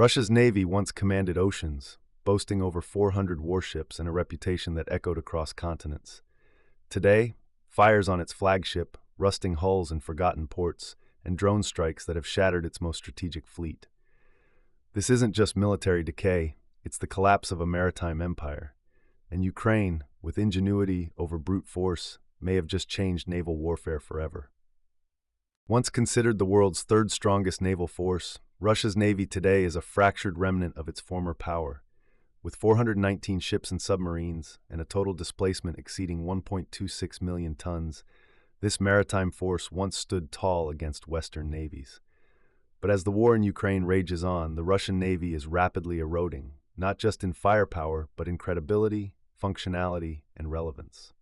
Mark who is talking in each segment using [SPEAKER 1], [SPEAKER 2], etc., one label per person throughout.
[SPEAKER 1] Russia's navy once commanded oceans, boasting over 400 warships and a reputation that echoed across continents. Today, fires on its flagship, rusting hulls in forgotten ports, and drone strikes that have shattered its most strategic fleet. This isn't just military decay, it's the collapse of a maritime empire. And Ukraine, with ingenuity over brute force, may have just changed naval warfare forever. Once considered the world's third strongest naval force, Russia's navy today is a fractured remnant of its former power. With 419 ships and submarines, and a total displacement exceeding 1.26 million tons, this maritime force once stood tall against Western navies. But as the war in Ukraine rages on, the Russian navy is rapidly eroding, not just in firepower, but in credibility, functionality, and relevance.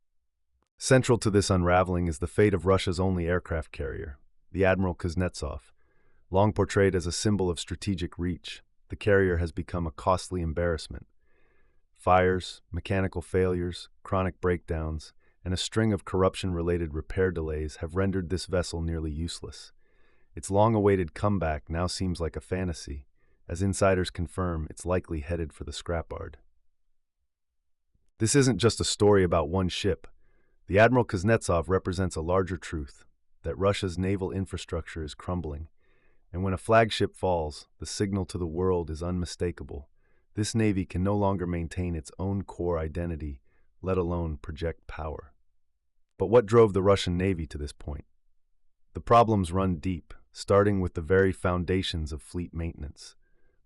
[SPEAKER 1] Central to this unraveling is the fate of Russia's only aircraft carrier, the Admiral Kuznetsov. Long portrayed as a symbol of strategic reach, the carrier has become a costly embarrassment. Fires, mechanical failures, chronic breakdowns, and a string of corruption-related repair delays have rendered this vessel nearly useless. Its long-awaited comeback now seems like a fantasy, as insiders confirm it's likely headed for the scrapyard. This isn't just a story about one ship. The Admiral Kuznetsov represents a larger truth, that Russia's naval infrastructure is crumbling. And when a flagship falls, the signal to the world is unmistakable. This navy can no longer maintain its own core identity, let alone project power. But what drove the Russian navy to this point? The problems run deep, starting with the very foundations of fleet maintenance.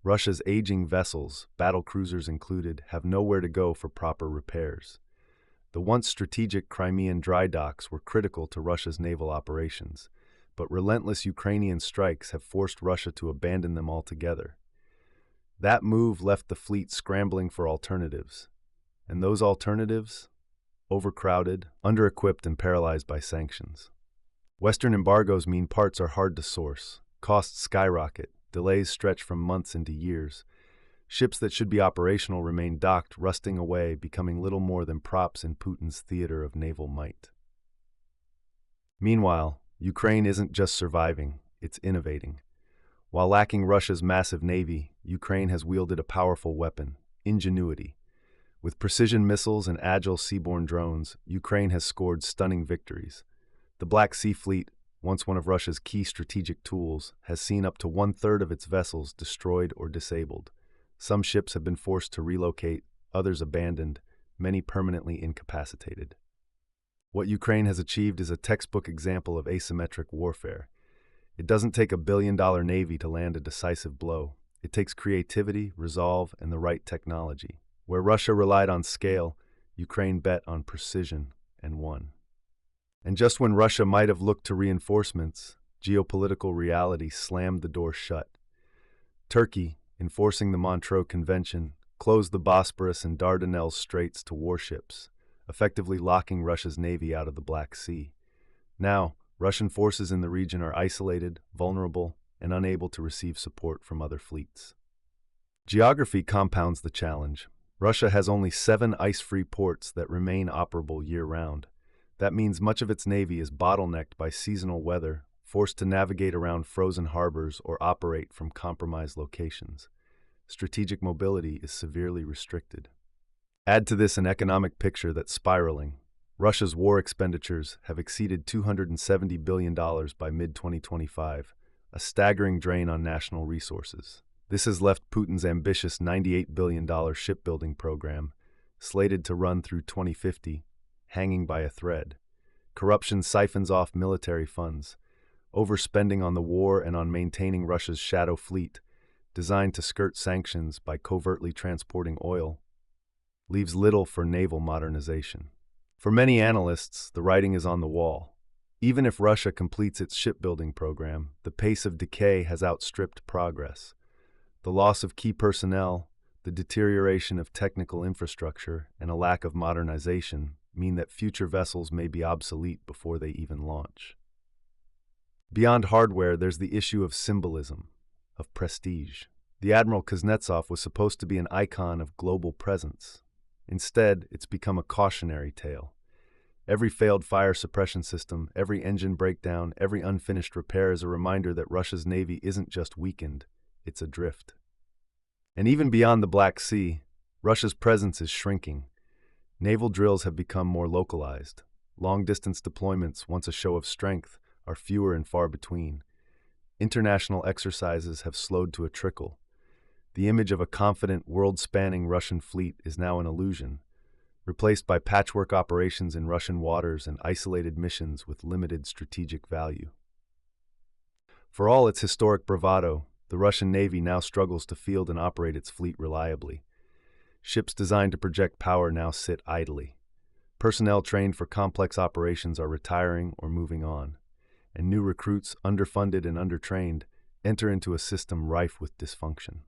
[SPEAKER 1] Russia's aging vessels, battle cruisers included, have nowhere to go for proper repairs. The once strategic Crimean dry docks were critical to Russia's naval operations, but relentless Ukrainian strikes have forced Russia to abandon them altogether. That move left the fleet scrambling for alternatives. And those alternatives? Overcrowded, under-equipped, and paralyzed by sanctions. Western embargoes mean parts are hard to source, costs skyrocket, delays stretch from months into years. Ships that should be operational remain docked, rusting away, becoming little more than props in Putin's theater of naval might. Meanwhile, Ukraine isn't just surviving, it's innovating. While lacking Russia's massive navy, Ukraine has wielded a powerful weapon, ingenuity. With precision missiles and agile seaborne drones, Ukraine has scored stunning victories. The Black Sea Fleet, once one of Russia's key strategic tools, has seen up to one-third of its vessels destroyed or disabled. Some ships have been forced to relocate, others abandoned, many permanently incapacitated. What Ukraine has achieved is a textbook example of asymmetric warfare. It doesn't take a billion-dollar navy to land a decisive blow. It takes creativity, resolve, and the right technology. Where Russia relied on scale, Ukraine bet on precision and won. And just when Russia might have looked to reinforcements, geopolitical reality slammed the door shut. Turkey, enforcing the Montreux Convention, closed the Bosporus and Dardanelles Straits to warships, effectively locking Russia's navy out of the Black Sea. Now, Russian forces in the region are isolated, vulnerable, and unable to receive support from other fleets. Geography compounds the challenge. Russia has only 7 ice-free ports that remain operable year-round. That means much of its navy is bottlenecked by seasonal weather, forced to navigate around frozen harbors or operate from compromised locations. Strategic mobility is severely restricted. Add to this an economic picture that's spiraling. Russia's war expenditures have exceeded $270 billion by mid-2025, a staggering drain on national resources. This has left Putin's ambitious $98 billion shipbuilding program, slated to run through 2050, hanging by a thread. Corruption siphons off military funds. Overspending on the war and on maintaining Russia's shadow fleet, designed to skirt sanctions by covertly transporting oil, leaves little for naval modernization. For many analysts, the writing is on the wall. Even if Russia completes its shipbuilding program, the pace of decay has outstripped progress. The loss of key personnel, the deterioration of technical infrastructure, and a lack of modernization mean that future vessels may be obsolete before they even launch. Beyond hardware, there's the issue of symbolism, of prestige. The Admiral Kuznetsov was supposed to be an icon of global presence. Instead, it's become a cautionary tale. Every failed fire suppression system, every engine breakdown, every unfinished repair is a reminder that Russia's navy isn't just weakened, it's adrift. And even beyond the Black Sea, Russia's presence is shrinking. Naval drills have become more localized. Long-distance deployments, once a show of strength, are fewer and far between. International exercises have slowed to a trickle. The image of a confident, world-spanning Russian fleet is now an illusion, replaced by patchwork operations in Russian waters and isolated missions with limited strategic value. For all its historic bravado, the Russian Navy now struggles to field and operate its fleet reliably. Ships designed to project power now sit idly. Personnel trained for complex operations are retiring or moving on, and new recruits, underfunded and undertrained, enter into a system rife with dysfunction.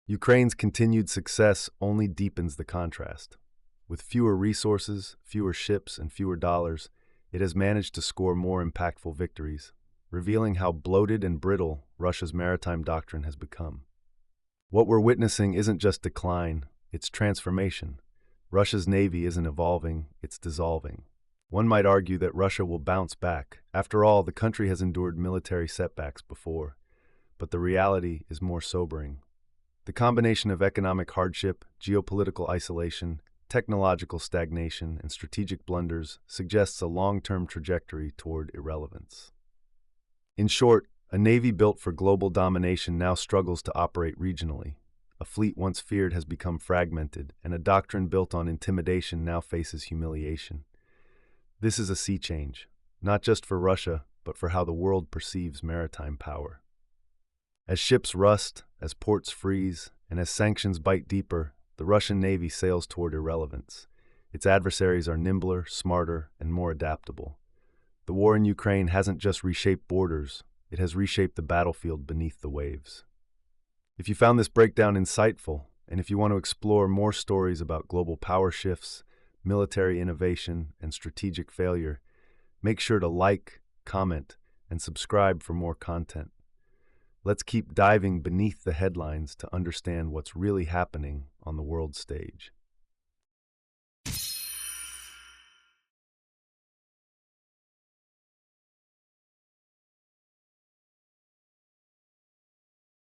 [SPEAKER 1] Ukraine's continued success only deepens the contrast. With fewer resources, fewer ships, and fewer dollars, it has managed to score more impactful victories, revealing how bloated and brittle Russia's maritime doctrine has become. What we're witnessing isn't just decline, it's transformation. Russia's navy isn't evolving, it's dissolving. One might argue that Russia will bounce back. After all, the country has endured military setbacks before. But the reality is more sobering. The combination of economic hardship, geopolitical isolation, technological stagnation, and strategic blunders suggests a long-term trajectory toward irrelevance. In short, a navy built for global domination now struggles to operate regionally. A fleet once feared has become fragmented, and a doctrine built on intimidation now faces humiliation. This is a sea change, not just for Russia, but for how the world perceives maritime power. As ships rust, as ports freeze, and as sanctions bite deeper, the Russian Navy sails toward irrelevance. Its adversaries are nimbler, smarter, and more adaptable. The war in Ukraine hasn't just reshaped borders, it has reshaped the battlefield beneath the waves. If you found this breakdown insightful, and if you want to explore more stories about global power shifts, military innovation, and strategic failure, make sure to like, comment, and subscribe for more content. Let's keep diving beneath the headlines to understand what's really happening on the world stage.